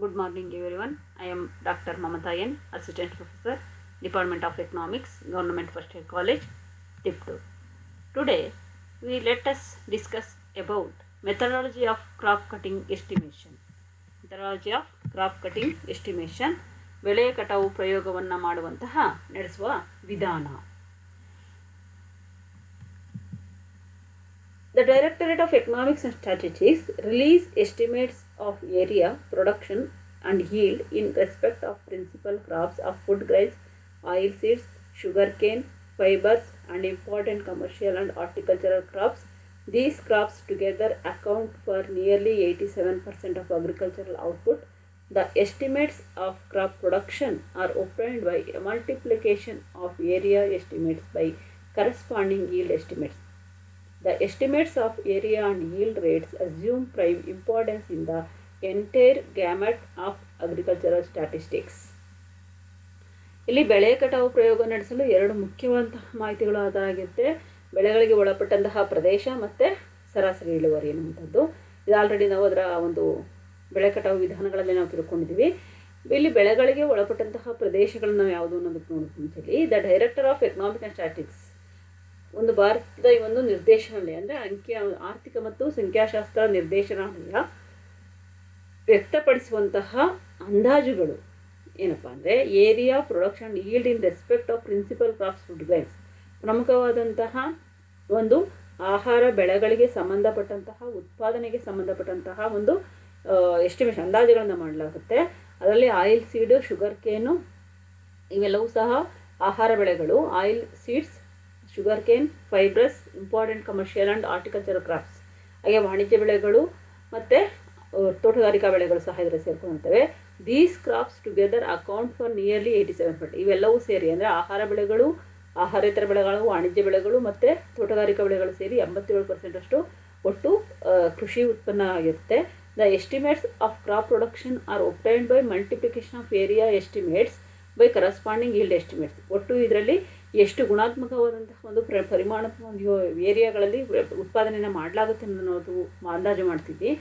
Good morning everyone. I am Dr. Mamata N, Assistant Professor, Department of Economics, Government First Year College, Tiptur. Today, let us discuss about methodology of crop cutting estimation. Methodology of crop cutting estimation, ಬೆಳೆ ಕಟಾವು ಪ್ರಯೋಗವನ್ನು ಮಾಡುವಂತಹ ನಡೆಸುವ ವಿಧಾನ. The Directorate of Economics and Statistics release estimates of area, production and yield in respect of principal crops of food grains, oilseeds, sugarcane, fibers and important commercial and horticultural crops. These crops together account for nearly 87% of agricultural output. The estimates of crop production are obtained by a multiplication of area estimates by corresponding yield estimates. The estimates of area and yield rates assume prime importance in the entire gamut of agricultural statistics. ಇಲ್ಲಿ ಬೆಳೆ ಕಟಾವು ಪ್ರಯೋಗ ನಡೆಸಲು ಎರಡು ಮುಖ್ಯವಾದಂತಹ ಮಾಹಿತಿಗಳು ಅದಾಗಿರುತ್ತೆ. ಬೆಳೆಗಳಿಗೆ ಒಳಪಟ್ಟಂತಹ ಪ್ರದೇಶ ಮತ್ತು ಸರಾಸರಿ ಇಳುವರಿ ಎನ್ನುವಂಥದ್ದು. ಇದು ಆಲ್ರೆಡಿ ನಾವು ಅದರ ಒಂದು ಬೆಳೆ ಕಟಾವು ವಿಧಾನಗಳಲ್ಲಿ ನಾವು ತಿಳ್ಕೊಂಡಿದ್ದೀವಿ. ಇಲ್ಲಿ ಬೆಳೆಗಳಿಗೆ ಒಳಪಟ್ಟಂತಹ ಪ್ರದೇಶಗಳನ್ನು ನಾವು ಯಾವುದು ಅನ್ನೋದಕ್ಕೆ ನೋಡ್ಕೊಂತೀವಿ. The director of economic and statics ಒಂದು ಭಾರತದ ಈ ಒಂದು ನಿರ್ದೇಶನಾಲಯ ಅಂದರೆ ಆರ್ಥಿಕ ಮತ್ತು ಸಂಖ್ಯಾಶಾಸ್ತ್ರ ನಿರ್ದೇಶನಾಲಯ ವ್ಯಕ್ತಪಡಿಸುವಂತಹ ಅಂದಾಜುಗಳು ಏನಪ್ಪ ಅಂದರೆ area, production, yield in respect of principal crops, food grains, ಪ್ರಮುಖವಾದಂತಹ ಒಂದು ಆಹಾರ ಬೆಳೆಗಳಿಗೆ ಸಂಬಂಧಪಟ್ಟಂತಹ ಉತ್ಪಾದನೆಗೆ ಸಂಬಂಧಪಟ್ಟಂತಹ ಒಂದು ಎಸ್ಟಿಮೇಷನ್ ಅಂದಾಜುಗಳನ್ನು ಮಾಡಲಾಗುತ್ತೆ. ಅದರಲ್ಲಿ ಆಯಿಲ್ ಸೀಡು, ಶುಗರ್ ಕೇನು ಇವೆಲ್ಲವೂ ಸಹ ಆಹಾರ ಬೆಳೆಗಳು. Oil seeds, sugar cane, fibrous, important commercial and horticultural crops, ಹಾಗೆ ವಾಣಿಜ್ಯ ಬೆಳೆಗಳು ಮತ್ತು ತೋಟಗಾರಿಕಾ ಬೆಳೆಗಳು ಸಹ ಇದರ ಸೇರ್ಕೊಂಡಿರ್ತವೆ. These crops together account for nearly 87%. ಇವೆಲ್ಲವೂ ಸೇರಿ ಅಂದರೆ ಆಹಾರ ಬೆಳೆಗಳು, ಆಹಾರೇತರ ಬೆಳೆಗಳು, ವಾಣಿಜ್ಯ ಬೆಳೆಗಳು ಮತ್ತು ತೋಟಗಾರಿಕಾ ಬೆಳೆಗಳು ಸೇರಿ 87% ಅಷ್ಟು ಒಟ್ಟು ಕೃಷಿ ಉತ್ಪನ್ನ ಆಗಿರುತ್ತೆ. The estimates of crop production are obtained by multiplication of area estimates by corresponding yield estimates. ಒಟ್ಟು ಇದರಲ್ಲಿ ಎಷ್ಟು ಗುಣಾತ್ಮಕವಾದಂತಹ ಒಂದು ಪರಿಮಾಣ ಏರಿಯಾಗಳಲ್ಲಿ ಉತ್ಪಾದನೆಯನ್ನು ಮಾಡಲಾಗುತ್ತೆ ಅನ್ನೋದು ಅಂದಾಜು ಮಾಡ್ತಿದ್ವಿ.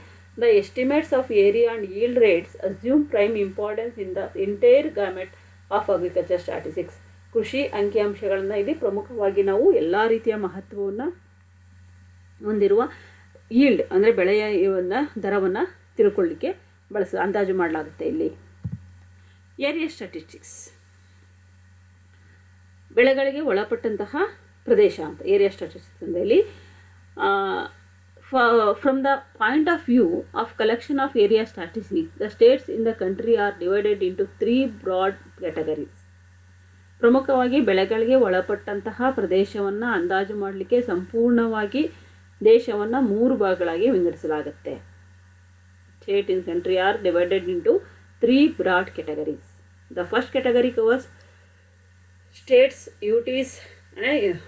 The estimates of area and yield rates assume prime importance in the entire gamete of agriculture statistics. ಕೃಷಿ ಅಂಕಿಅಂಶಗಳನ್ನು ಇಲ್ಲಿ ಪ್ರಮುಖವಾಗಿ ನಾವು ಎಲ್ಲ ರೀತಿಯ ಮಹತ್ವವನ್ನು ಹೊಂದಿರುವ ಈಲ್ಡ್ ಅಂದರೆ ಬೆಳೆಯ ದರವನ್ನು ತಿಳ್ಕೊಳ್ಳಿಕ್ಕೆ ಅಂದಾಜು ಮಾಡಲಾಗುತ್ತೆ. ಇಲ್ಲಿ ಏರಿಯಾ ಸ್ಟ್ಯಾಟಿಸ್ಟಿಕ್ಸ್ ಬೆಳೆಗಳಿಗೆ ಒಳಪಟ್ಟಂತಹ ಪ್ರದೇಶ ಅಂತ ಏರಿಯಾ ಸ್ಟ್ಯಾಟಿಸ್ಟಿಕ್ಸ್ ಅಂದರೆ ಇಲ್ಲಿ from the point of view of collection of area statistics, the states in the country are divided into 3 broad categories. ಪ್ರಮುಖವಾಗಿ ಬೆಳೆಗಳಿಗೆ ಒಳಪಟ್ಟಂತಹ ಪ್ರದೇಶವನ್ನು ಅಂದಾಜು ಮಾಡಲಿಕ್ಕೆ ಸಂಪೂರ್ಣವಾಗಿ ದೇಶವನ್ನು 3 ಭಾಗಗಳಾಗಿ ವಿಂಗಡಿಸಲಾಗುತ್ತೆ. State in country are divided into 3 broad categories. The first category covers states, UTs and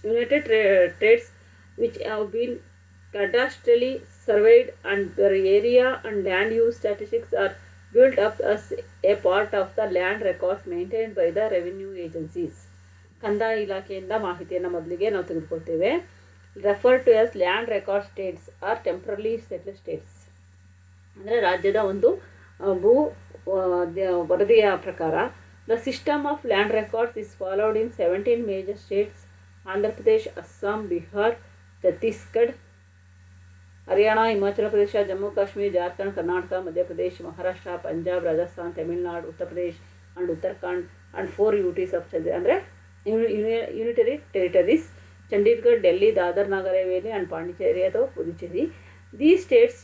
United States which have been cadastrally surveyed and their area and land use statistics are built up as a part of the land records maintained by the revenue agencies. ಕಂದಾಯ ಇಲಾಖೆಯಿಂದ ಮಾಹಿತಿಯನ್ನು ಮೊದಲಿಗೆ ನಾವು ತೆಗೆದುಕೊಳ್ತೇವೆ. Refer to as land record states are temporary settled states. ಅಂದರೆ ರಾಜ್ಯದ ಒಂದು ಭೂ ವರದಿಯ ಪ್ರಕಾರ the system of land records is followed in 17 major states: Andhra Pradesh, Assam, Bihar, Chhattisgarh, Haryana, Himachal Pradesh, Jammu Kashmir, Jharkhand, Karnataka, Madhya Pradesh, Maharashtra, Punjab, Rajasthan, Tamil Nadu, Uttar Pradesh and Uttarakhand, and 4 UTs of ಅಂದರೆ unitary territories: Chandigarh, Delhi, Dadar, Nagar Haveli and Pondicherry ಅಥವಾ Puducherry. These states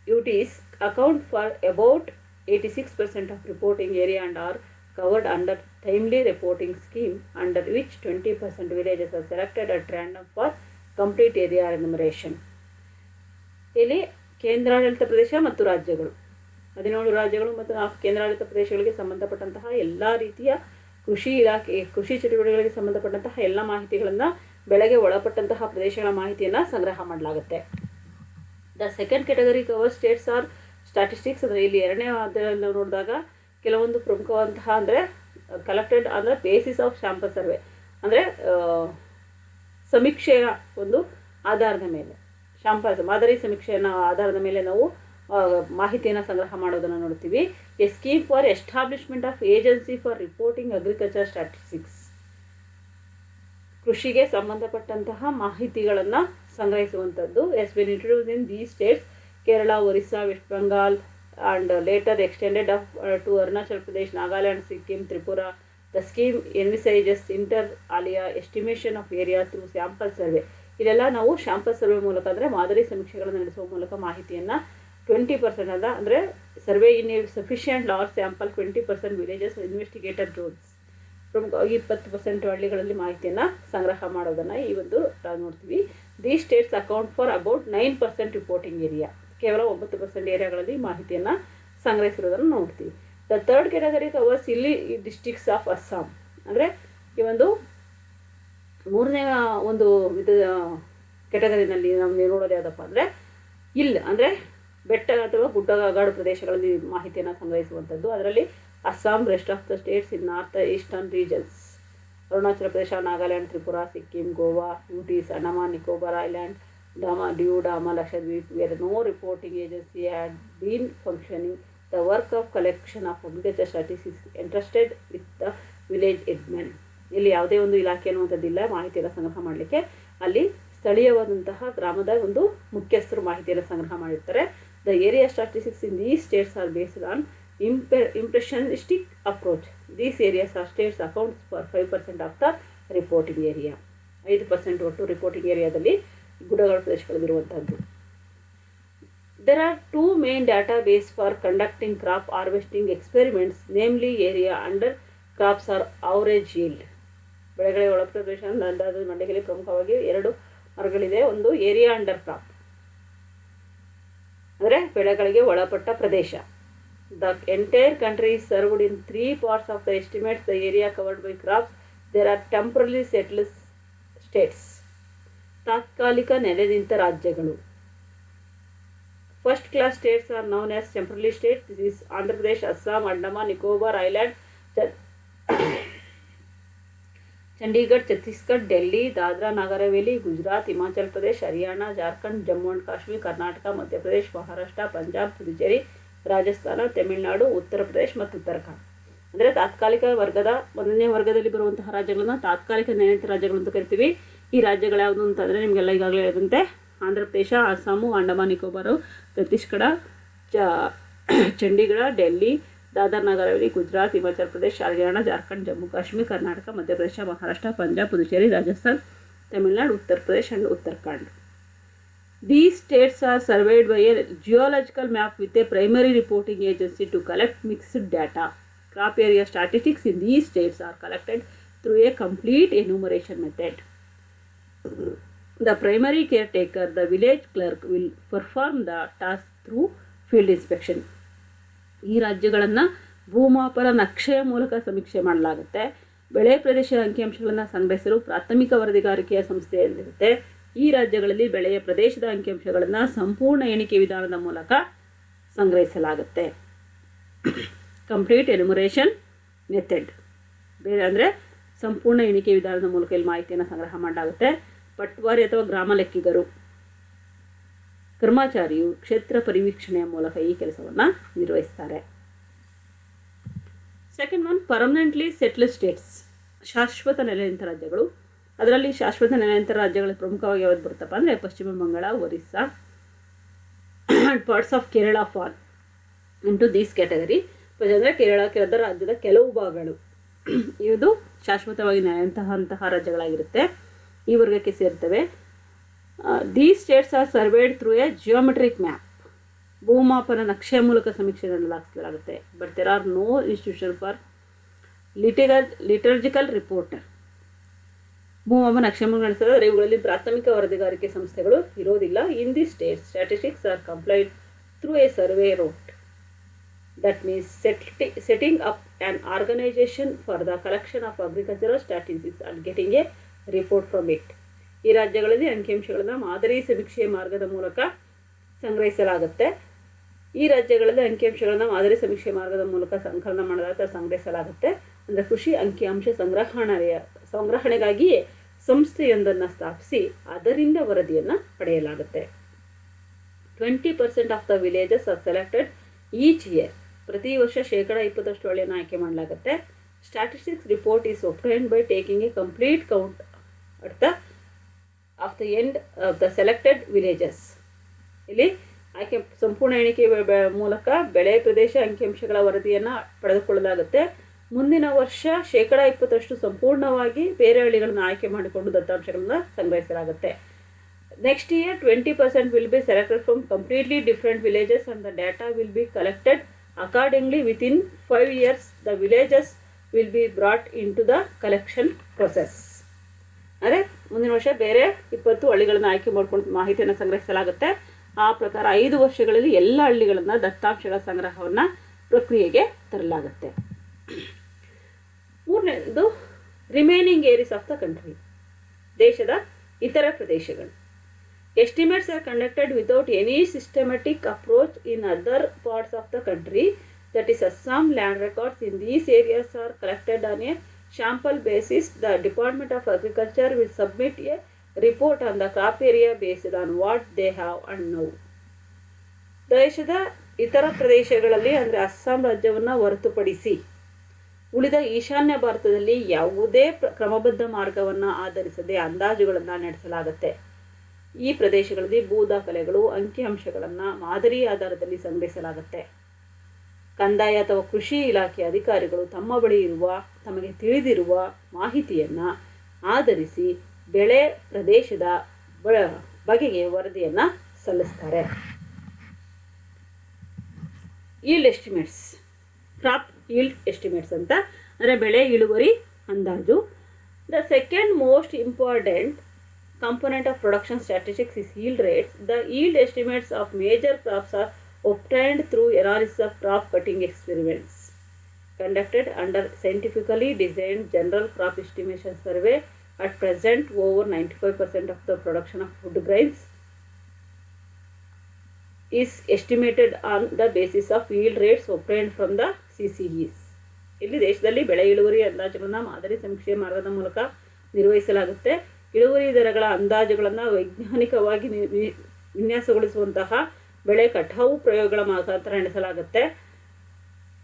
UTs account for about 86% of reporting area and are covered under timely reporting scheme, under which 20% villages are selected at random for complete area enumeration. ಇಲ್ಲಿ ಕೇಂದ್ರಾಡಳಿತ ಪ್ರದೇಶ ಮತ್ತು ರಾಜ್ಯಗಳು 17 ರಾಜ್ಯಗಳು ಮತ್ತು 4 ಕೇಂದ್ರಾಡಳಿತ ಪ್ರದೇಶಗಳಿಗೆ ಸಂಬಂಧಪಟ್ಟಂತಹ ಎಲ್ಲ ರೀತಿಯ ಕೃಷಿ ಇಲಾಖೆ ಕೃಷಿ ಚಟುವಟಿಕೆಗಳಿಗೆ ಸಂಬಂಧಪಟ್ಟಂತಹ ಎಲ್ಲ ಮಾಹಿತಿಗಳನ್ನು ಬೆಳೆಗೆ ಒಳಪಟ್ಟಂತಹ ಪ್ರದೇಶಗಳ ಮಾಹಿತಿಯನ್ನು ಸಂಗ್ರಹ ಮಾಡಲಾಗುತ್ತೆ. The second category cover states are statistics. ಅಂದರೆ ಇಲ್ಲಿ ಎರಡನೇ ಅದರಲ್ಲಿ ನೋಡಿದಾಗ ಕೆಲವೊಂದು ಪ್ರಮುಖವಾದಂತಹ ಅಂದರೆ ಕಲೆಕ್ಟೆಡ್ ಅಂದರೆ ಬೇಸಿಸ್ ಆಫ್ ಸ್ಯಾಂಪಲ್ ಸರ್ವೆ ಅಂದರೆ ಸಮೀಕ್ಷೆಯ ಒಂದು ಆಧಾರದ ಮೇಲೆ ಮಾದರಿ ಸಮೀಕ್ಷೆಯನ್ನು ಆಧಾರದ ಮೇಲೆ ನಾವು ಮಾಹಿತಿಯನ್ನು ಸಂಗ್ರಹ ಮಾಡೋದನ್ನು ನೋಡ್ತೀವಿ. A scheme for establishment of agency for reporting agriculture statistics. ಕೃಷಿಗೆ ಸಂಬಂಧಪಟ್ಟಂತಹ ಮಾಹಿತಿಗಳನ್ನು ಸಂಗ್ರಹಿಸುವಂಥದ್ದು. Has been introduced in these states Kerala, Orissa, West Bengal and later extended to Arunachal Pradesh, Nagaland, Sikkim, Tripura. The scheme envisages inter alia estimation of area through sample survey. ಇದೆಲ್ಲ ನಾವು sample survey ಮೂಲಕ ಅಂದರೆ ಮಾದರಿ ಸಮೀಕ್ಷೆಗಳನ್ನು ನಡೆಸುವ ಮೂಲಕ ಮಾಹಿತಿಯನ್ನು 20% ಅದ ಅಂದರೆ survey in sufficient large sample 20% villages investigator roads ಪ್ರಮುಖವಾಗಿ 20% ಹಳ್ಳಿಗಳಲ್ಲಿ ಮಾಹಿತಿಯನ್ನು ಸಂಗ್ರಹ ಮಾಡೋದನ್ನು ಈ ಒಂದು ನೋಡ್ತೀವಿ. The states account for about 9% reporting area. ಕೇವಲ 9% ಏರಿಯಾಗಳಲ್ಲಿ ಮಾಹಿತಿಯನ್ನು ಸಂಗ್ರಹಿಸಿರೋದನ್ನು ನೋಡ್ತೀವಿ. ದ ಥರ್ಡ್ ಕ್ಯಾಟಗರಿ ಕವರ್ಸ್ ಇಲ್ಲಿ ಡಿಸ್ಟ್ರಿಕ್ಟ್ಸ್ ಆಫ್ ಅಸ್ಸಾಂ. ಅಂದರೆ ಈ ಒಂದು ಮೂರನೇ ಒಂದು ಕ್ಯಾಟಗರಿನಲ್ಲಿ ನಾವು ನೋಡೋದು ಯಾವುದಪ್ಪ ಅಂದರೆ ಅಂದರೆ ಬೆಟ್ಟ ಅಥವಾ ಗುಡ್ಡಗಾಡು ಪ್ರದೇಶಗಳಲ್ಲಿ ಮಾಹಿತಿಯನ್ನು ಸಂಗ್ರಹಿಸುವಂಥದ್ದು. ಅದರಲ್ಲಿ Assam, rest of the states in north eastern regions, Arunachal Pradesh, Nagaland, Tripura, Sikkim, Goa, UTs, Andaman Nicobar island, Dama, Lakshadweep, where no reporting agency had been functioning. The work of collection of agriculture statistics entrusted with the village headmen. ಇಲ್ಲಿ ಯಾವುದೇ ಒಂದು ಇಲಾಖೆ ಅನ್ನುವಂಥದ್ದಿಲ್ಲ ಮಾಹಿತಿಯನ್ನು ಸಂಗ್ರಹ ಮಾಡಲಿಕ್ಕೆ. ಅಲ್ಲಿ ಸ್ಥಳೀಯವಾದಂತಹ ಗ್ರಾಮದ ಒಂದು ಮುಖ್ಯಸ್ಥರು ಮಾಹಿತಿಯನ್ನು ಸಂಗ್ರಹ ಮಾಡಿರ್ತಾರೆ. The area statistics in these states are based on impressionistic approach. These areas are states accounts for 5% of the reporting area. 5% ಒಟ್ಟು ರಿಪೋರ್ಟಿಂಗ್ ಏರಿಯಾದಲ್ಲಿ ಗುಡ್ಡಗಾಡು ಪ್ರದೇಶಗಳಲ್ಲಿರುವಂಥದ್ದು. There are two main database for conducting crop harvesting experiments, namely area under crops are average yield. ಬೆಳೆಗಳಿಗೆ ಒಳ ಪ್ರದೇಶ ಅಂದಾಜು ಮಂಡಳಿಯಲ್ಲಿ ಪ್ರಮುಖವಾಗಿ 2 ಮಾರ್ಗಗಳಿದೆ. ಒಂದು area under crop ಅಂದರೆ ಬೆಳೆಗಳಿಗೆ ಒಳಪಟ್ಟ ಪ್ರದೇಶ. The entire country is served in 3 parts of the estimates the area covered by crops. There are temporarily settled states. ತಾತ್ಕಾಲಿಕ ನೆಲೆನಿಂತ ರಾಜ್ಯಗಳು. First class states are known as temporary state. This is Andhra Pradesh, Assam, Andaman Nicobar island, Chandigarh, Chhattisgarh, Delhi, Dadra Nagar Haveli, Gujarat, Himachal Pradesh, Haryana, Jharkhand, Jammu and Kashmir, Karnataka, Madhya Pradesh, Maharashtra, Punjab, Puducherry, Rajasthan, Tamil Nadu, Uttar Pradesh ಮತ್ತು ಉತ್ತರಾಖಂಡ್. ಅಂದರೆ ತಾತ್ಕಾಲಿಕ ವರ್ಗದ 1ನೇ ವರ್ಗದಲ್ಲಿ ಬರುವಂತಹ ರಾಜ್ಯಗಳನ್ನು ತಾತ್ಕಾಲಿಕ ನೆಲೆನಿಂತ ರಾಜ್ಯಗಳು ಅಂತ ಕರಿತೀವಿ. ಈ ರಾಜ್ಯಗಳು ಯಾವುದು ಅಂತಂದರೆ ನಿಮಗೆಲ್ಲ ಈಗಾಗಲೇ ಹೇಳಿದಂತೆ ಆಂಧ್ರ ಪ್ರದೇಶ, ಅಸ್ಸಾಮು, ಅಂಡಮಾನ್ ನಿಕೋಬಾರು, ಛತ್ತೀಸ್ಗಢ, ಚಂಡೀಗಢ, ಡೆಲ್ಲಿ, ದಾದರ್ ನಗರ್ ಹವೇಲಿ, ಗುಜರಾತ್, ಹಿಮಾಚಲ ಪ್ರದೇಶ, ಹರಿಯಾಣ, ಜಾರ್ಖಂಡ್, ಜಮ್ಮು ಕಾಶ್ಮೀರ್, ಕರ್ನಾಟಕ, ಮಧ್ಯಪ್ರದೇಶ, ಮಹಾರಾಷ್ಟ್ರ, ಪಂಜಾಬ್, ಪುದುಚೇರಿ, ರಾಜಸ್ಥಾನ್, ತಮಿಳುನಾಡು, ಉತ್ತರ ಪ್ರದೇಶ and Uttarakhand. These states are surveyed by a geological map with a primary reporting agency to collect mixed data. Crop area statistics in these states are collected through a complete enumeration method. The primary caretaker, the village clerk, will perform the task through field inspection. ಈ ರಾಜ್ಯಗಳನ್ನು ಭೂಮಾಪನ ನಕ್ಷೆಯ ಮೂಲಕ ಸಮೀಕ್ಷೆ ಮಾಡಲಾಗುತ್ತೆ. ಬೆಳೆ ಪ್ರದೇಶದ ಅಂಕಿಅಂಶಗಳನ್ನು ಸಂಗ್ರಹಿಸಲು ಪ್ರಾಥಮಿಕ ವರದಿಗಾರಿಕೆಯ ಸಂಸ್ಥೆಯಲ್ಲಿರುತ್ತೆ. ಈ ರಾಜ್ಯಗಳಲ್ಲಿ ಬೆಳೆಯ ಪ್ರದೇಶದ ಅಂಕಿಅಂಶಗಳನ್ನು ಸಂಪೂರ್ಣ ಎಣಿಕೆ ವಿಧಾನದ ಮೂಲಕ ಸಂಗ್ರಹಿಸಲಾಗುತ್ತೆ. ಕಂಪ್ಲೀಟ್ ಎನ್ಯುಮರೇಷನ್ ಮೆಥಡ್ ಬೇರೆ ಅಂದರೆ ಸಂಪೂರ್ಣ ಎಣಿಕೆ ವಿಧಾನದ ಮೂಲಕ ಇಲ್ಲಿ ಮಾಹಿತಿಯನ್ನು ಸಂಗ್ರಹ ಮಾಡಲಾಗುತ್ತೆ. ಪಟ್ವಾರಿ ಅಥವಾ ಗ್ರಾಮ ಲೆಕ್ಕಿಗರು, ಕರ್ಮಚಾರಿಯು ಕ್ಷೇತ್ರ ಪರಿವೀಕ್ಷಣೆಯ ಮೂಲಕ ಈ ಕೆಲಸವನ್ನು ನಿರ್ವಹಿಸ್ತಾರೆ. Second one, permanently settled States, ಶಾಶ್ವತ ನೆಲೆನಿಂತ ರಾಜ್ಯಗಳು. ಅದರಲ್ಲಿ ಶಾಶ್ವತ ನೆಲೆನಿಂತ ರಾಜ್ಯಗಳು ಪ್ರಮುಖವಾಗಿ ಯಾವ್ದು ಬರುತ್ತಪ್ಪ ಅಂದರೆ ಪಶ್ಚಿಮ Bengal, Orissa and parts of Kerala fall into these category. ಅಂದರೆ ಕೇರಳದ ರಾಜ್ಯದ ಕೆಲವು ಭಾಗಗಳು ಇದು ಶಾಶ್ವತವಾಗಿ ನೆಲೆನಿಂತಹ ರಾಜ್ಯಗಳಾಗಿರುತ್ತೆ, ಈ ವರ್ಗಕ್ಕೆ ಸೇರ್ತವೆ. These states are surveyed through a geometric map. ಭೂಮಾಪನ ನಕ್ಷೆಯ ಮೂಲಕ ಸಮೀಕ್ಷೆ ನಡೆಸಲಾಗುತ್ತೆ. But there are no institution for liturgical reporter. ಭೂಮಾಪನ ನಕ್ಷೆ ಮೂಲಕ ನಡೆಸಿದರೆ ಇವುಗಳಲ್ಲಿ ಪ್ರಾಥಮಿಕ ವರದಿಗಾರಿಕೆ ಸಂಸ್ಥೆಗಳು ಇರೋದಿಲ್ಲ. In the states statistics are compiled through a survey route. That means setting up an organization for the collection of agricultural statistics and getting a report from it. ಈ ರಾಜ್ಯಗಳಲ್ಲಿ ಅಂಕಿಅಂಶಗಳನ್ನು ಮಾದರಿ ಸಮೀಕ್ಷೆಯ ಮಾರ್ಗದ ಮೂಲಕ ಸಂಗ್ರಹಿಸಲಾಗುತ್ತೆ. ಈ ರಾಜ್ಯಗಳಲ್ಲಿ ಅಂಕಿಅಂಶಗಳನ್ನು ಮಾದರಿ ಸಮೀಕ್ಷೆ ಮಾರ್ಗದ ಮೂಲಕ ಸಂಕಲನ ಮಾಡಲಾಗುತ್ತೆ, ಸಂಗ್ರಹಿಸಲಾಗುತ್ತೆ. ಅಂದರೆ ಕೃಷಿ ಅಂಕಿಅಂಶ ಸಂಗ್ರಹಣೆಗಾಗಿಯೇ ಸಂಸ್ಥೆಯೊಂದನ್ನು ಸ್ಥಾಪಿಸಿ ಅದರಿಂದ ವರದಿಯನ್ನು ಪಡೆಯಲಾಗುತ್ತೆ. 20% of the villages are selected each year. ಪ್ರತಿ ವರ್ಷ 20% ಹಳ್ಳಿಯನ್ನು ಆಯ್ಕೆ ಮಾಡಲಾಗುತ್ತೆ. Statistics report is obtained by taking a complete count at the of the end of the selected villages. ಇಲ್ಲಿ ಆಯ್ಕೆ ಸಂಪೂರ್ಣ ಎಣಿಕೆ ಮೂಲಕ ಬೆಳೆ ಪ್ರದೇಶ ಅಂಕಿಅಂಶಗಳ ವರದಿಯನ್ನು ಪಡೆದುಕೊಳ್ಳಲಾಗುತ್ತೆ. ಮುಂದಿನ ವರ್ಷ 20% ಸಂಪೂರ್ಣವಾಗಿ ಬೇರೆ ಹಳ್ಳಿಗಳನ್ನು ಆಯ್ಕೆ ಮಾಡಿಕೊಂಡು ದತ್ತಾಂಶಗಳನ್ನು ಸಂಗ್ರಹಿಸಲಾಗುತ್ತೆ. Next year 20% will be selected from completely different villages and the data will be collected accordingly. Within 5 years the villages will be brought into the collection process. ಅಂದರೆ ಮುಂದಿನ ವರ್ಷ ಬೇರೆ 20 ಹಳ್ಳಿಗಳನ್ನು ಆಯ್ಕೆ ಮಾಡಿಕೊಂಡು ಮಾಹಿತಿಯನ್ನು ಸಂಗ್ರಹಿಸಲಾಗುತ್ತೆ. ಆ ಪ್ರಕಾರ 5 ವರ್ಷಗಳಲ್ಲಿ ಎಲ್ಲ ಹಳ್ಳಿಗಳನ್ನು ದತ್ತಾಂಶಗಳ ಸಂಗ್ರಹವನ್ನು ಪ್ರಕ್ರಿಯೆಗೆ ತರಲಾಗುತ್ತೆ. ಮೂರನೇದು remaining areas of the country, ದೇಶದ ಇತರ ಪ್ರದೇಶಗಳು. Estimates are conducted without any systematic approach in other parts of the country. That is Assam land records in these areas are collected on a sample basis. The department of agriculture will submit a report on the crop area based on what they have and now. ದೇಶದ ಇತರ ಪ್ರದೇಶಗಳಲ್ಲಿ ಅಂದರೆ ಅಸ್ಸಾಂ ರಾಜ್ಯವನ್ನು ಹೊರತುಪಡಿಸಿ ಉಳಿದ ಈಶಾನ್ಯ ಭಾರತದಲ್ಲಿ ಯಾವುದೇ ಕ್ರಮಬದ್ಧ ಮಾರ್ಗವನ್ನು ಆಧರಿಸದೆ ಅಂದಾಜುಗಳನ್ನು ನಡೆಸಲಾಗುತ್ತೆ. ಈ ಪ್ರದೇಶಗಳಲ್ಲಿ ಭೂ ದಾಖಲೆಗಳು ಅಂಕಿಅಂಶಗಳನ್ನು ಮಾದರಿ ಆಧಾರದಲ್ಲಿ ಸಂಗ್ರಹಿಸಲಾಗುತ್ತೆ. ಕಂದಾಯ ಅಥವಾ ಕೃಷಿ ಇಲಾಖೆ ಅಧಿಕಾರಿಗಳು ತಮ್ಮ ಬಳಿ ಇರುವ ತಮಗೆ ತಿಳಿದಿರುವ ಮಾಹಿತಿಯನ್ನು ಆಧರಿಸಿ ಬೆಳೆ ಪ್ರದೇಶದ ಬಗೆಗೆ ವರದಿಯನ್ನು ಸಲ್ಲಿಸ್ತಾರೆ. Yield estimates, crop yield estimates ಅಂತ ಅಂದರೆ ಬೆಳೆ ಇಳುವರಿ ಅಂದಾಜು. The second most important component of production statistics is yield rates. The yield estimates of major crops are obtained through analysis of crop cutting experiments conducted under scientifically designed general crop estimation survey. At present, over 95% of the production of food grains is estimated on the basis of yield rates obtained from the CCEs. ಇಲ್ಲಿ ದೇಶದಲ್ಲಿ ಬೆಳೆ ಇಳುವರಿ ಅಂದಾಜುಗಳನ್ನು ಮಾದರಿ ಸಮೀಕ್ಷೆ ಮಾರ್ಗದ ಮೂಲಕ ನಿರ್ವಹಿಸಲಾಗುತ್ತೆ. ಇಳುವರಿ ದರಗಳ ಅಂದಾಜುಗಳನ್ನು ವೈಜ್ಞಾನಿಕವಾಗಿ ವಿನ್ಯಾಸಗೊಳಿಸುವಂತಹ ಬೆಳೆ ಕಟಾವು ಪ್ರಯೋಗಗಳ ಮುಖಾಂತರ ನಡೆಸಲಾಗುತ್ತೆ.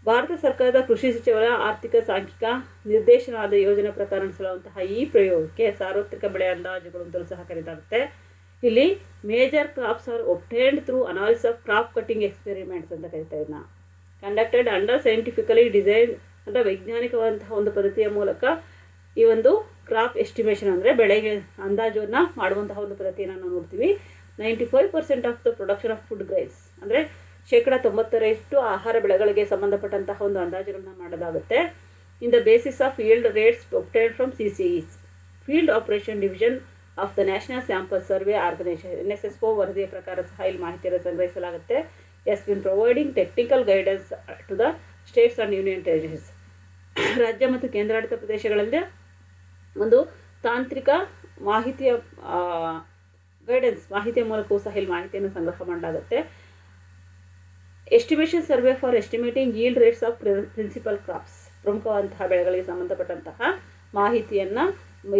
ಭಾರತ ಸರ್ಕಾರದ ಕೃಷಿ ಸಚಿವರ ಆರ್ಥಿಕ ಸಾಂಖ್ಯಿಕ ನಿರ್ದೇಶನದ ಯೋಜನೆ ಪ್ರಕಾರ ನಡೆಸಲಾಗುವಂತಹ ಈ ಪ್ರಯೋಗಕ್ಕೆ ಸಾರ್ವತ್ರಿಕ ಬೆಳೆ ಅಂದಾಜುಗಳು ಅಂತಲೂ ಸಹ ಕರೆಯಲಾಗುತ್ತೆ. ಇಲ್ಲಿ major crops are obtained through analysis of crop cutting experiments ಅಂತ ಕರಿತಾ ಇದನ್ನ ಕಂಡಕ್ಟೆಡ್ ಅಂಡರ್ ಸೈಂಟಿಫಿಕಲಿ ಡಿಸೈನ್ ಅಂದರೆ ವೈಜ್ಞಾನಿಕವಾದಂತಹ ಒಂದು ಪದ್ಧತಿಯ ಮೂಲಕ ಈ ಒಂದು ಕ್ರಾಪ್ ಎಸ್ಟಿಮೇಷನ್ ಅಂದರೆ ಬೆಳೆಗೆ ಅಂದಾಜನ್ನು ಮಾಡುವಂತಹ ಒಂದು ಪದ್ಧತಿಯನ್ನು ನಾವು ನೋಡ್ತೀವಿ. 95% of the production of food grains ಅಂದರೆ 90% ಆಹಾರ ಬೆಳೆಗಳಿಗೆ ಸಂಬಂಧಪಟ್ಟಂತಹ ಒಂದು ಅಂದಾಜುಗಳನ್ನ ಮಾಡಲಾಗುತ್ತೆ. In the basis of yield rates obtained from CCEs, field operation division of the national sample survey organisation NSSO ವರದಿಯ ಪ್ರಕಾರ ಸಹ ಇಲ್ಲಿ ಮಾಹಿತಿಯನ್ನು ಸಂಗ್ರಹಿಸಲಾಗುತ್ತೆ. Has been providing technical guidance to the states and union territories. ರಾಜ್ಯ ಮತ್ತು ಕೇಂದ್ರಾಡಳಿತ ಪ್ರದೇಶಗಳಲ್ಲಿ ಒಂದು ತಾಂತ್ರಿಕ ಮಾಹಿತಿಯ ಗೈಡೆನ್ಸ್ ಮಾಹಿತಿಯ ಮೂಲಕವೂ ಸಹ ಇಲ್ಲಿ ಮಾಹಿತಿಯನ್ನು ಸಂಗ್ರಹ ಮಾಡಲಾಗುತ್ತೆ. Estimation survey for estimating yield rates of principal crops, ಪ್ರಮುಖವಾದಂತಹ ಬೆಳೆಗಳಿಗೆ ಸಂಬಂಧಪಟ್ಟಂತಹ ಮಾಹಿತಿಯನ್ನು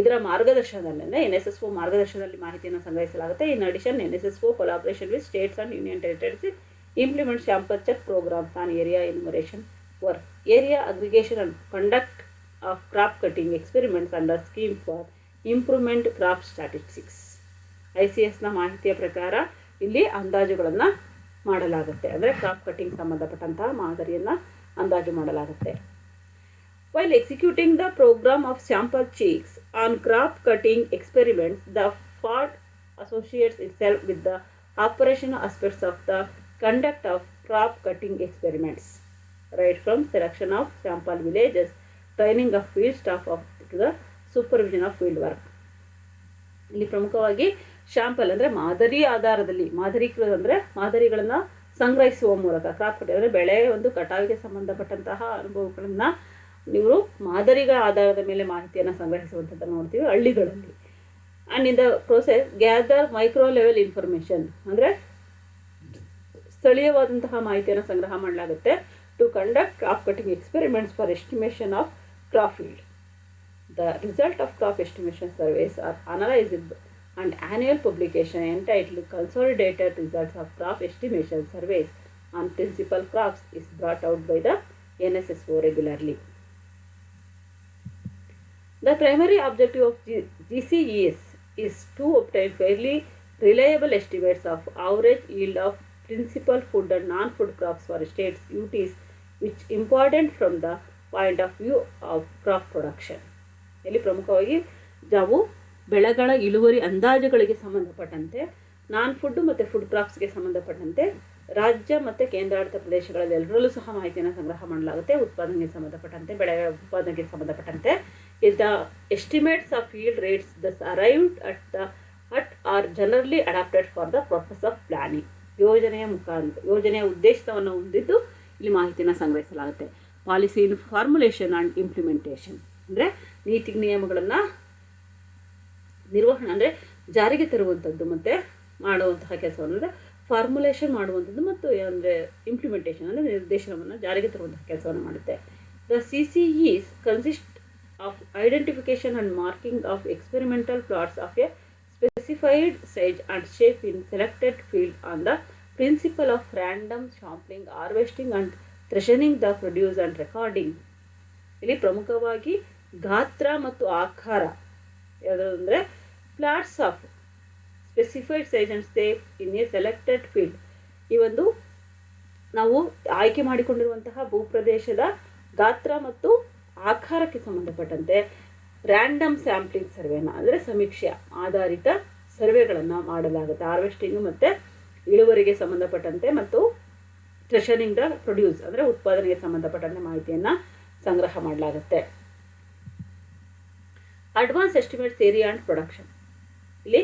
ಇದರ ಮಾರ್ಗದರ್ಶನದಲ್ಲಿ NSSO ಮಾರ್ಗದರ್ಶನದಲ್ಲಿ ಮಾಹಿತಿಯನ್ನು ಸಂಗ್ರಹಿಸಲಾಗುತ್ತೆ. In addition NSSO collaboration with states and union territories implement sample check programmes on area enumeration work, area aggregation and conduct of crop cutting experiments under scheme for improvement crop statistics. ICSನ ಮಾಹಿತಿಯ ಪ್ರಕಾರ ಇಲ್ಲಿ ಅಂದಾಜುಗಳನ್ನು ಮಾಡಲಾಗುತ್ತೆ, ಅಂದರೆ crop cutting ಸಂಬಂಧಪಟ್ಟಂತಹ ಮಾದರಿಯನ್ನು ಅಂದಾಜು ಮಾಡಲಾಗುತ್ತೆ. While executing the program of sample checks on crop cutting experiments, the FARD associates itself with the operational aspects of the conduct of crop cutting experiments, right from selection of sample villages, training of field staff to the supervision of field work. ಇಲ್ಲಿ ಪ್ರಮುಖವಾಗಿ sample ಅಂದರೆ ಮಾದರಿ ಆಧಾರದಲ್ಲಿ ಮಾದರಿಗಳನ್ನು ಸಂಗ್ರಹಿಸುವ ಮೂಲಕ crop cutting ಅಂದರೆ ಬೆಳೆ ಒಂದು ಕಟಾವಿಗೆ ಸಂಬಂಧಪಟ್ಟಂತಹ ಅನುಭವಗಳನ್ನು ಇವರು ಮಾದರಿಗಳ ಆಧಾರದ ಮೇಲೆ ಮಾಹಿತಿಯನ್ನು ಸಂಗ್ರಹಿಸುವಂಥದ್ದನ್ನು ನೋಡ್ತೀವಿ ಹಳ್ಳಿಗಳಲ್ಲಿ. And in the process gather micro level information ಅಂದರೆ ಸ್ಥಳೀಯವಾದಂತಹ ಮಾಹಿತಿಯನ್ನು ಸಂಗ್ರಹ ಮಾಡಲಾಗುತ್ತೆ. To conduct crop cutting experiments for estimation of crop field. The result of crop estimation surveys are analysed and annual publication entitled Consolidated Results of Crop Estimation Surveys on Principal Crops is brought out by the NSSO regularly. The primary objective of GCES is to obtain fairly reliable estimates of average yield of principal food and non-food crops for states UTs, which important from the point of view of crop production. ಇಲ್ಲಿ ಪ್ರಮುಖವಾಗಿ ನಾವು ಬೆಳೆಗಳ ಇಳುವರಿ ಅಂದಾಜುಗಳಿಗೆ ಸಂಬಂಧಪಟ್ಟಂತೆ ನಾನ್ food ಮತ್ತು food ಕ್ರಾಪ್ಸ್ಗೆ ಸಂಬಂಧಪಟ್ಟಂತೆ ರಾಜ್ಯ ಮತ್ತು ಕೇಂದ್ರಾಡಳಿತ ಪ್ರದೇಶಗಳಲ್ಲಿ ಎಲ್ಲರಲ್ಲೂ ಸಹ ಮಾಹಿತಿಯನ್ನು ಸಂಗ್ರಹ ಮಾಡಲಾಗುತ್ತೆ. ಉತ್ಪಾದನೆಗೆ ಸಂಬಂಧಪಟ್ಟಂತೆ ಬೆಳೆಗಳ ಉತ್ಪಾದನೆಗೆ ಸಂಬಂಧಪಟ್ಟಂತೆ the estimates of yield rates thus arrived at are generally adapted for the purpose of planning. ಯೋಜನೆಯ ಉದ್ದೇಶವನ್ನು ಹೊಂದಿದ್ದು ಇಲ್ಲಿ ಮಾಹಿತಿಯನ್ನು ಸಂಗ್ರಹಿಸಲಾಗುತ್ತೆ. Policy in formulation and implementation ಅಂದರೆ ನೀತಿ ನಿಯಮಗಳನ್ನು ನಿರ್ವಹಣೆ ಅಂದರೆ ಜಾರಿಗೆ ತರುವಂಥದ್ದು ಮತ್ತು ಮಾಡುವಂತಹ ಕೆಲಸವನ್ನು ಅಂದರೆ ಫಾರ್ಮುಲೇಷನ್ ಮಾಡುವಂಥದ್ದು ಮತ್ತು ಅಂದರೆ ಇಂಪ್ಲಿಮೆಂಟೇಷನ್ ಅಂದರೆ ನಿರ್ದೇಶನವನ್ನು ಜಾರಿಗೆ ತರುವಂತಹ ಕೆಲಸವನ್ನು ಮಾಡುತ್ತೆ. The CCEs consist of identification and marking of experimental plots of a specified size and shape in selected field on the principle of random sampling, harvesting and threshening the produce and recording. ಇಲ್ಲಿ ಪ್ರಮುಖವಾಗಿ ಗಾತ್ರ ಮತ್ತು ಆಕಾರ ಯಾವುದಂದರೆ plots of specified size and shape in a selected field. ಈ ಒಂದು ನಾವು ಆಯ್ಕೆ ಮಾಡಿಕೊಂಡಿರುವಂತಹ ಭೂಪ್ರದೇಶದ ಗಾತ್ರ ಮತ್ತು ಆಕಾರಕ್ಕೆ ಸಂಬಂಧಪಟ್ಟಂತೆ ರ್ಯಾಂಡಮ್ ಸ್ಯಾಂಪ್ಲಿಂಗ್ ಸರ್ವೆನ ಅಂದರೆ ಸಮೀಕ್ಷೆ ಆಧಾರಿತ ಸರ್ವೆಗಳನ್ನು ಮಾಡಲಾಗುತ್ತೆ. ಹಾರ್ವೆಸ್ಟಿಂಗ್ ಮತ್ತು ಇಳುವರಿಗೆ ಸಂಬಂಧಪಟ್ಟಂತೆ ಮತ್ತು ಥ್ರೆಷರಿಂಗ್ ದ ಪ್ರೊಡ್ಯೂಸ್ ಅಂದರೆ ಉತ್ಪಾದನೆಗೆ ಸಂಬಂಧಪಟ್ಟಂತೆ ಮಾಹಿತಿಯನ್ನು ಸಂಗ್ರಹ ಮಾಡಲಾಗುತ್ತೆ. Advance estimates area and production. ಇಲ್ಲಿ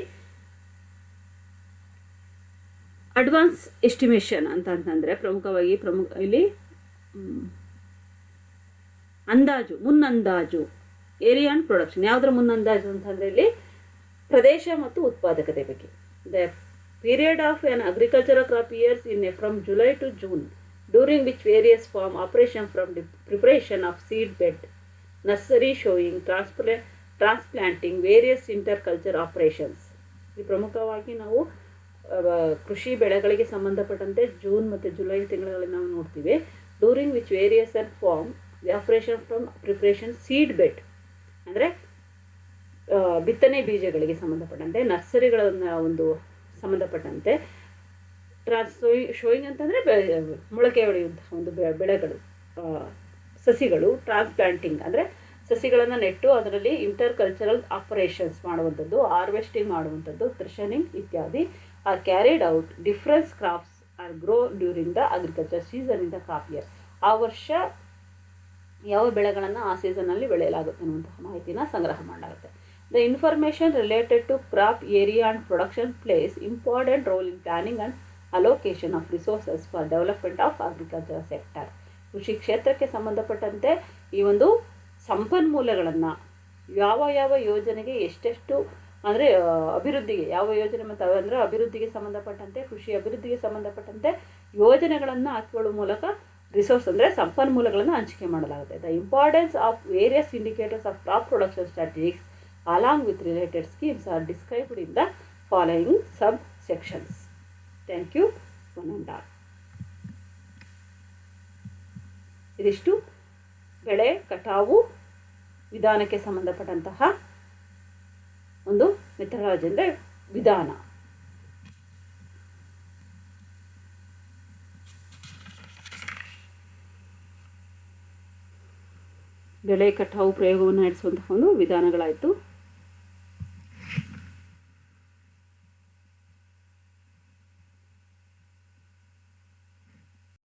ಅಡ್ವಾನ್ಸ್ ಎಸ್ಟಿಮೇಷನ್ ಅಂತಂದರೆ ಪ್ರಮುಖವಾಗಿ ಇಲ್ಲಿ ಅಂದಾಜು ಮುನ್ನಂದಾಜು ಏರಿಯಾ ಆ್ಯಂಡ್ ಪ್ರೊಡಕ್ಷನ್. ಯಾವುದರ ಮುನ್ನಂದಾಜು ಅಂತಂದರೆ ಇಲ್ಲಿ ಪ್ರದೇಶ ಮತ್ತು ಉತ್ಪಾದಕತೆ ಬಗ್ಗೆ. The period of an agricultural crop years in from July to June during which various farm operation from preparation of seed bed, nursery sowing, transplanting, various inter culture operations. ಈ ಪ್ರಮುಖವಾಗಿ ನಾವು ಕೃಷಿ ಬೆಳೆಗಳಿಗೆ ಸಂಬಂಧಪಟ್ಟಂತೆ ಜೂನ್ ಮತ್ತು ಜುಲೈ ತಿಂಗಳಲ್ಲಿ ನಾವು ನೋಡ್ತೀವಿ. During which various are farm the operation from preparation seed bed ಅಂದರೆ ಬಿತ್ತನೆ ಬೀಜಗಳಿಗೆ ಸಂಬಂಧಪಟ್ಟಂತೆ, ನರ್ಸರಿಗಳನ್ನು ಒಂದು ಸಂಬಂಧಪಟ್ಟಂತೆ, ಶೋಯಿಂಗ್ ಅಂತಂದರೆ ಮೊಳಕೆ ಹೊಡೆಯುವಂತಹ ಒಂದು ಬೆಳೆಗಳು ಸಸಿಗಳು, ಟ್ರಾನ್ಸ್ಪ್ಲಾಂಟಿಂಗ್ ಅಂದರೆ ಸಸಿಗಳನ್ನು ನೆಟ್ಟು ಅದರಲ್ಲಿ ಇಂಟರ್ ಕಲ್ಚರಲ್ ಆಪರೇಷನ್ಸ್ ಮಾಡುವಂಥದ್ದು, ಹಾರ್ವೆಸ್ಟಿಂಗ್ ಮಾಡುವಂಥದ್ದು, ಥ್ರೆಷನಿಂಗ್ ಇತ್ಯಾದಿ are carried out. Different crops are grow during the agriculture season in the crop year. ಆ ವರ್ಷ ಯಾವ ಬೆಳೆಗಳನ್ನು ಆ ಸೀಸನ್ನಲ್ಲಿ ಬೆಳೆಯಲಾಗುತ್ತೆ ಅನ್ನುವಂತಹ ಮಾಹಿತಿನ ಸಂಗ್ರಹ ಮಾಡಲಾಗುತ್ತೆ. The information related to crop area and production plays important role in planning and allocation of resources for development of agriculture sector. ಕೃಷಿ ಕ್ಷೇತ್ರಕ್ಕೆ ಸಂಬಂಧಪಟ್ಟಂತೆ ಈ ಒಂದು ಸಂಪನ್ಮೂಲಗಳನ್ನು ಯಾವ ಯೋಜನೆಗೆ ಎಷ್ಟೆಷ್ಟು ಅಂದರೆ ಅಭಿವೃದ್ಧಿಗೆ ಯಾವ ಯೋಜನೆ ಮತ್ತು ಅಂದರೆ ಅಭಿವೃದ್ಧಿಗೆ ಸಂಬಂಧಪಟ್ಟಂತೆ ಕೃಷಿ ಅಭಿವೃದ್ಧಿಗೆ ಸಂಬಂಧಪಟ್ಟಂತೆ ಯೋಜನೆಗಳನ್ನು ಹಾಕಿಕೊಳ್ಳುವ ಮೂಲಕ ರಿಸೋರ್ಸ್ ಅಂದರೆ ಸಂಪನ್ಮೂಲಗಳನ್ನು ಹಂಚಿಕೆ ಮಾಡಲಾಗುತ್ತೆ. The importance of various indicators of crop production strategics along with related schemes are described in the following sub sections. Thank you one and all. ಇದಿಷ್ಟು ಬೆಳೆ ಕಟಾವು ವಿಧಾನಕ್ಕೆ ಸಂಬಂಧಪಟ್ಟಂತಹ ಒಂದು ಮೆಥಡಾಲಜಿ ಅಂದರೆ ವಿಧಾನ. ಬೆಳೆ ಕಟಾವು ಪ್ರಯೋಗವನ್ನು ನಡೆಸುವಂತಹ ಒಂದು ವಿಧಾನಗಳಾಯಿತು.